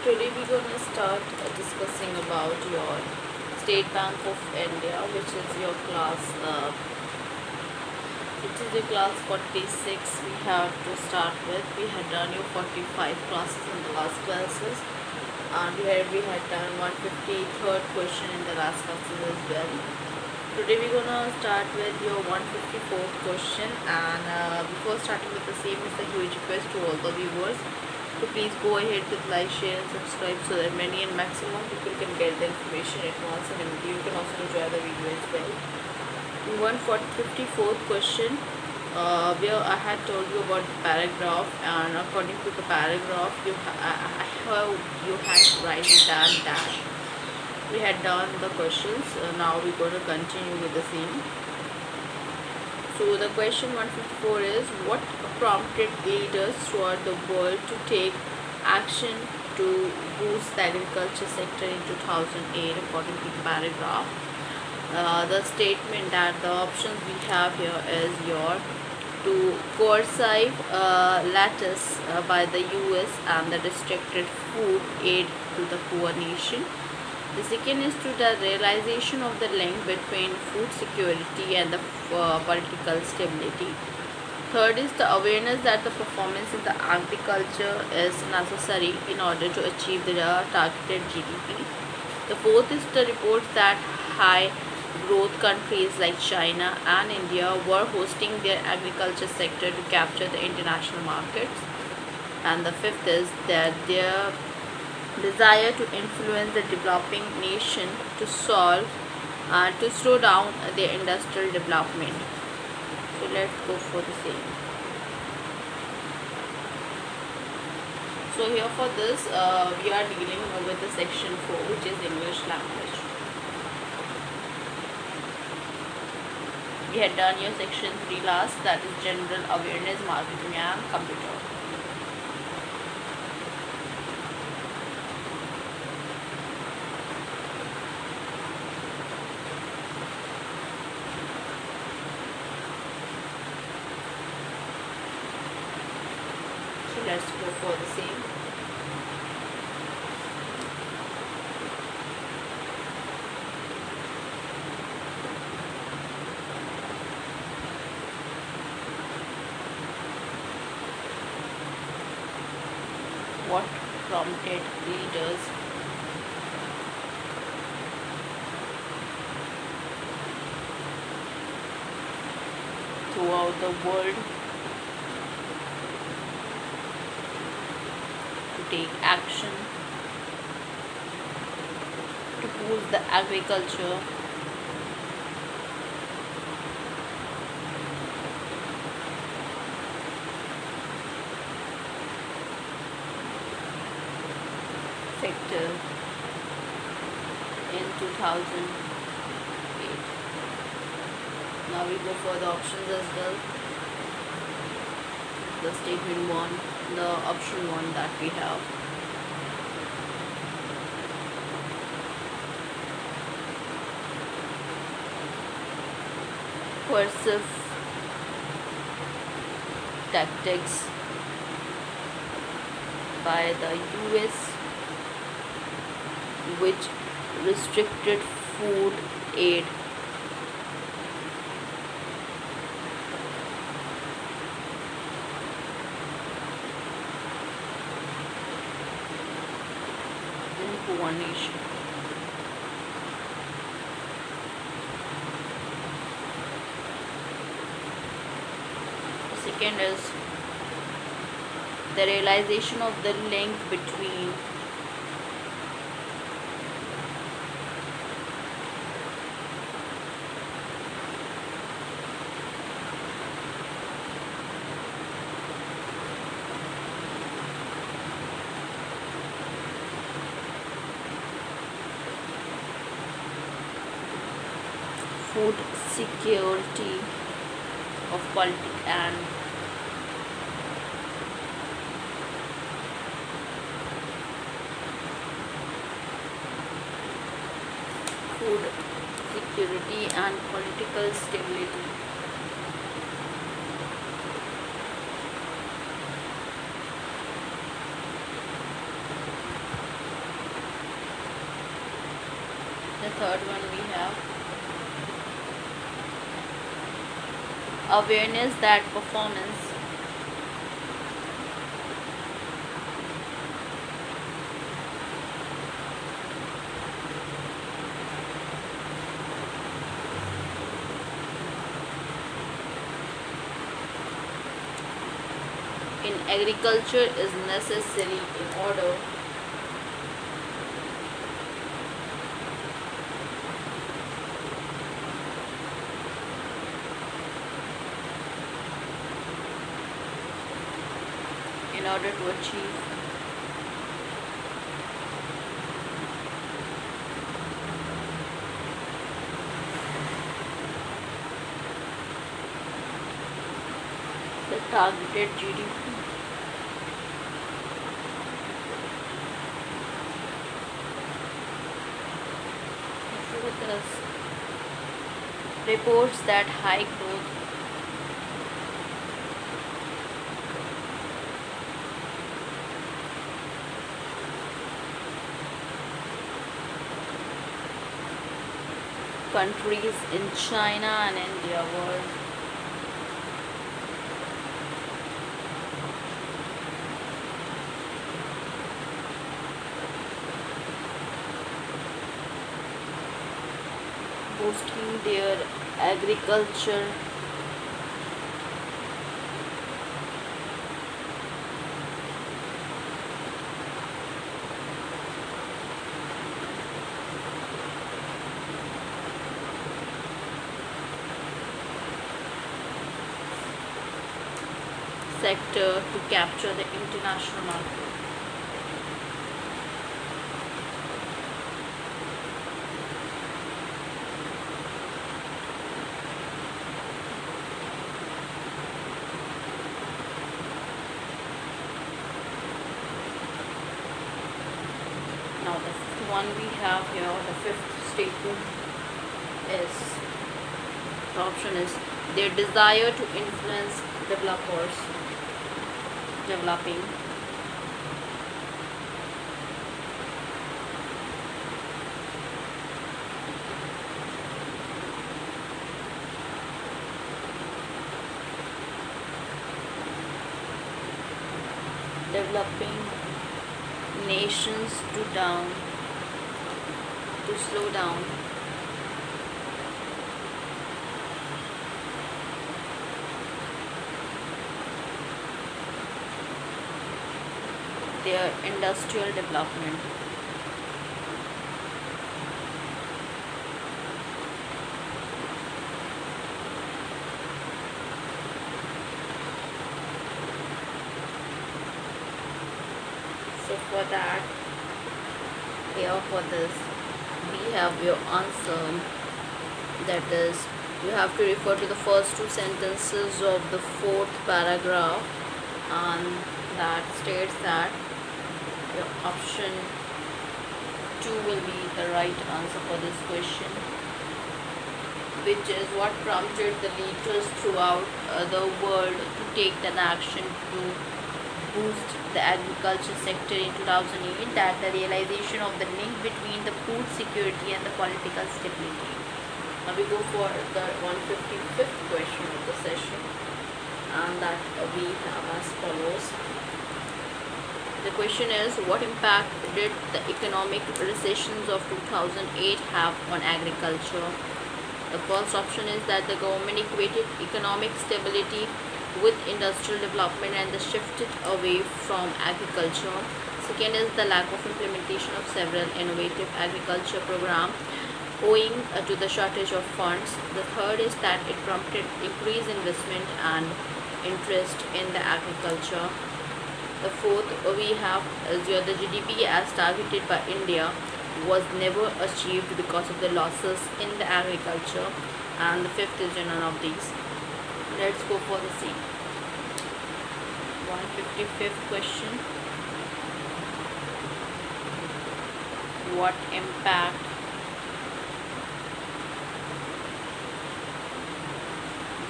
Today we're gonna start discussing about your State Bank of India, which is your class 46. We have to start with. We had done your 45 classes in the last classes, and we had done 153rd question in the last classes as well. Today we're gonna start with your 154th question, and before starting with the same, it's a huge request to all the viewers to please go ahead with like, share and subscribe so that many and maximum people can get the information at once, and you can also enjoy the video as well. In 154th question, where I had told you about the paragraph, and according to the paragraph you had to write it down dash. We had done the questions. Now we're going to continue with the same. So the question 154 is, what prompted leaders throughout the world to take action to boost the agriculture sector in 2008 according to the paragraph? The statement that the options we have here is your to coercive lattice by the US and the restricted food aid to the poor nation. The second is through the realization of the link between food security and the political stability. Third is the awareness that the performance in the agriculture is necessary in order to achieve the targeted GDP. The fourth is the report that high growth countries like China and India were hosting their agriculture sector to capture the international markets. And the fifth is that their desire to influence the developing nation to slow down their industrial development. So let's go for the same. So here for this we are dealing with the section 4, which is English language. We had done your section 3 last, that is general awareness, marketing and computer. Let's go for the same. What prompted leaders throughout the world take action to boost the agriculture sector in 2008. Now we go for the options as well. The statement 1, the option 1 that we have. Coercive tactics by the US, which restricted food aid in poor nation. The second is the realization of the link between food security of politics and food security and political stability. third one we have awareness that performance in agriculture is necessary in order to achieve the targeted GDP. With us reports that high growth countries in China and India were boosting their agriculture sector to capture the international market. Now the fifth one we have here, the fifth statement is, the option is their desire to influence developing nations to slow down their industrial development. So for that, here for this, we have your answer. That is, you have to refer to the first two sentences of the fourth paragraph, and that states that your option 2 will be the right answer for this question, which is what prompted the leaders throughout the world to take an action to boost the agriculture sector in 2008, that the realization of the link between the food security and the political stability. Now we go for the 155th question of the session, and that we have as follows. The question is, what impact did the economic recessions of 2008 have on agriculture? The first option is that the government equated economic stability with industrial development and shifted away from agriculture. Second is the lack of implementation of several innovative agriculture programs owing to the shortage of funds. The third is that it prompted increased investment and interest in the agriculture. The fourth we have is the GDP as targeted by India was never achieved because of the losses in the agriculture, and the fifth is none of these. Let's go for the same. 155th question. What impact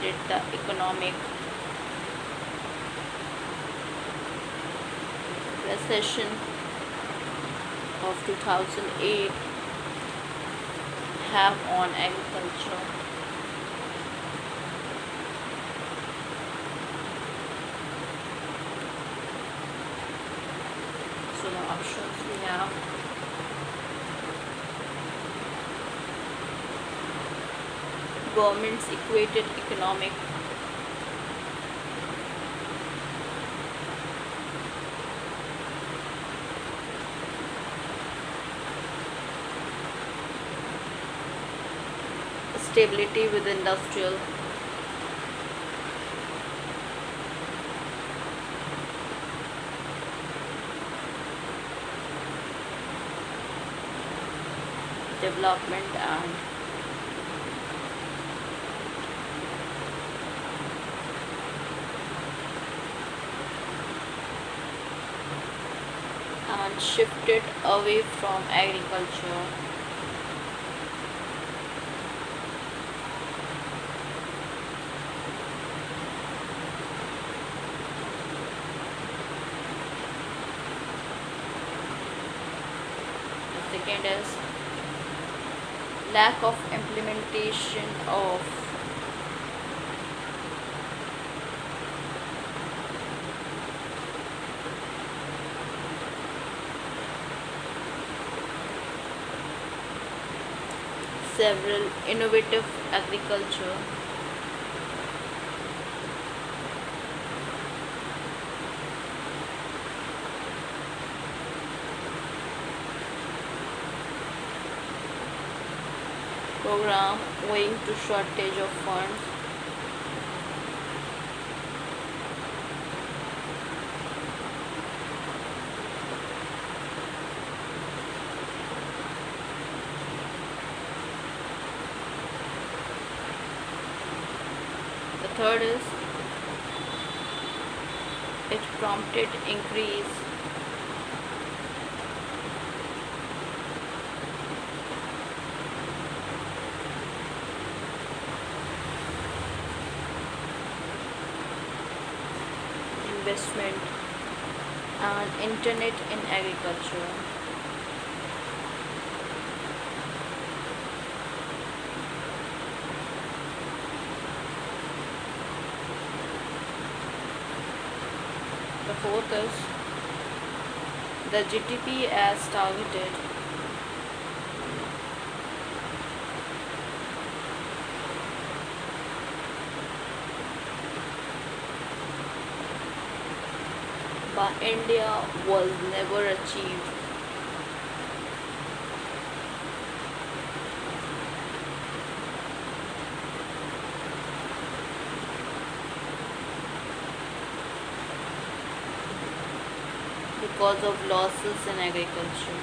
did the economic recession of 2008 have on agriculture? So the options we have: government's equated economic, stability with industrial, development, and shifted away from agriculture. The second is lack of implementation of several innovative agriculture. Program owing to shortage of funds. The third is it prompted increase investment and internet in agriculture. The fourth is the GDP as targeted. By India was never achieved. Because of losses in agriculture.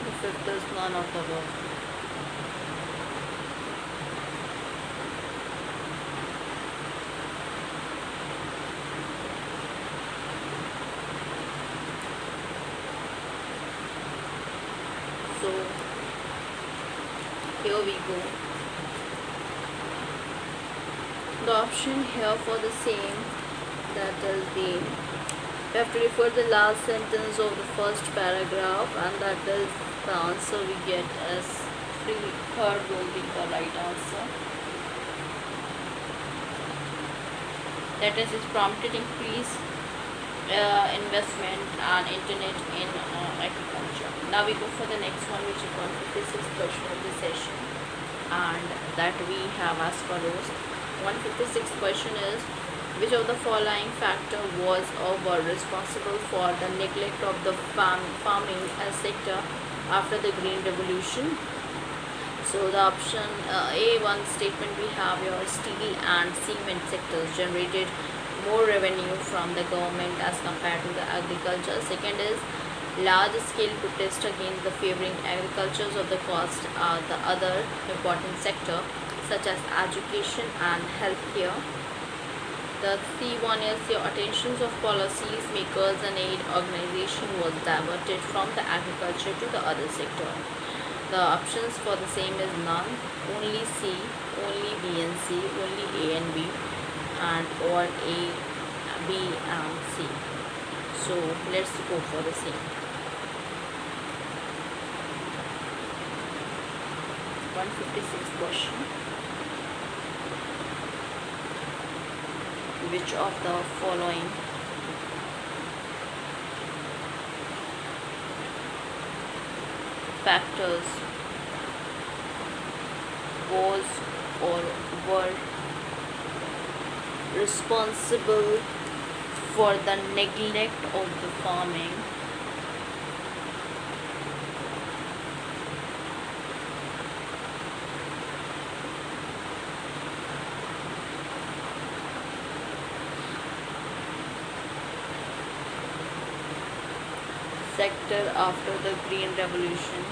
The fifth is none of the above. So here we go. The option here for the same, that is the, we have to refer the last sentence of the first paragraph, and that is the answer we get as third will be the right answer. That is, it prompted increase investment and internet in agriculture. Now we go for the next one, which is 156th question of the session, and that we have as follows. 156th question is, which of the following factor was or were responsible for the neglect of the farming sector after the Green Revolution? So the option A, one statement we have your steel and cement sectors generated more revenue from the government as compared to the agriculture. Second is large scale protest against the favoring agricultures of the cost are the other important sector such as education and healthcare. The C1 is your attentions of policies makers and aid organization was diverted from the agriculture to the other sector. The options for the same is none, only C, only B and C, only A and B, and or A, B and C. So let's go for the same. 156 question. Which of the following factors was or were responsible for the neglect of the farming? Sector after the Green Revolution.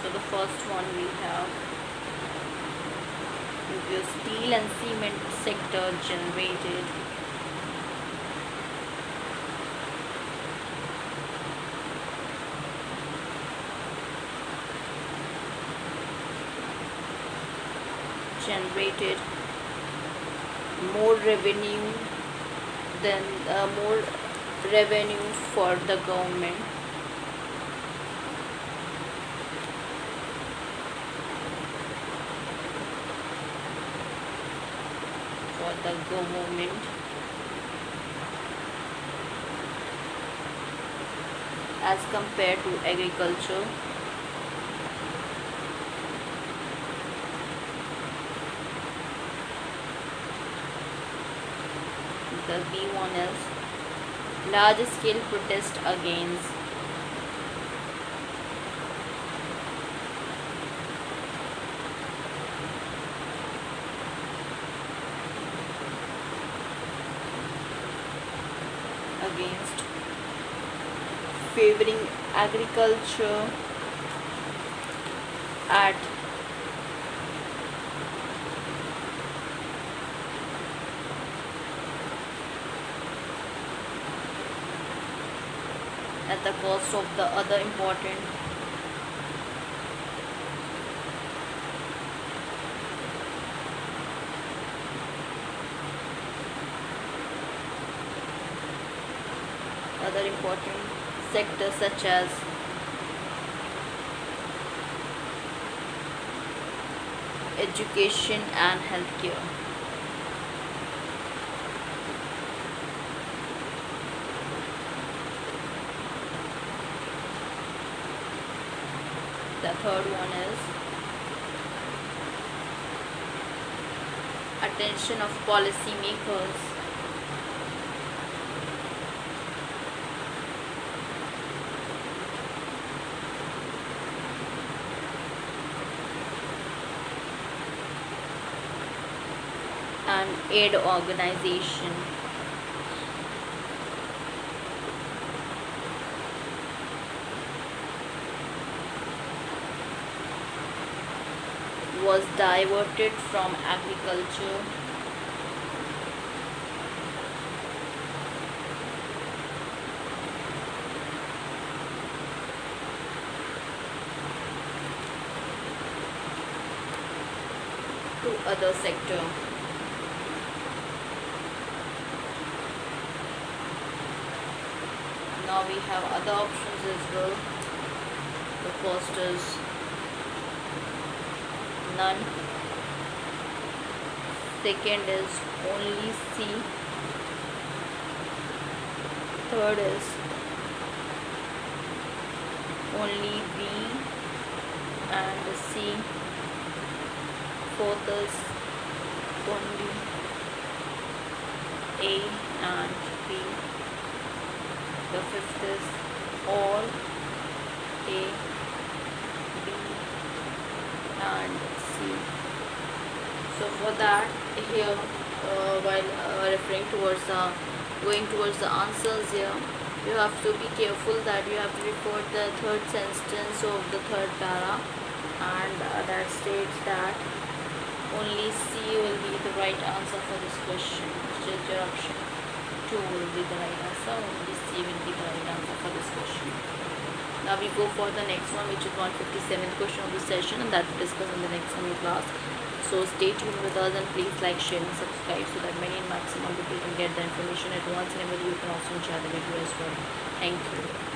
So the first one we have your steel and cement sector generated more revenue than more revenue for the government. As compared to agriculture. The B one is large scale protest against favoring agriculture at the cost of the other important sectors such as education and healthcare. The third one is attention of policymakers and aid organization. Was diverted from agriculture to other sector. Now we have other options as well. The first is none. Second is only C. Third is only B and C. Fourth is only A and B. The fifth is all A, B and C. So for that, here while referring towards the going towards the answers here, you have to be careful that you have to refer the third sentence of the third para, and that states that Only C will be the right answer for this question, which is your option 2 will be the right answer. Only C will be the right answer for this question. Now we go for the next one, which is 157th question of the session, and that we discuss in the next coming class. So stay tuned with us and please like, share and subscribe so that many maximum people can get the information at once, and you can also share the video as well. Thank you.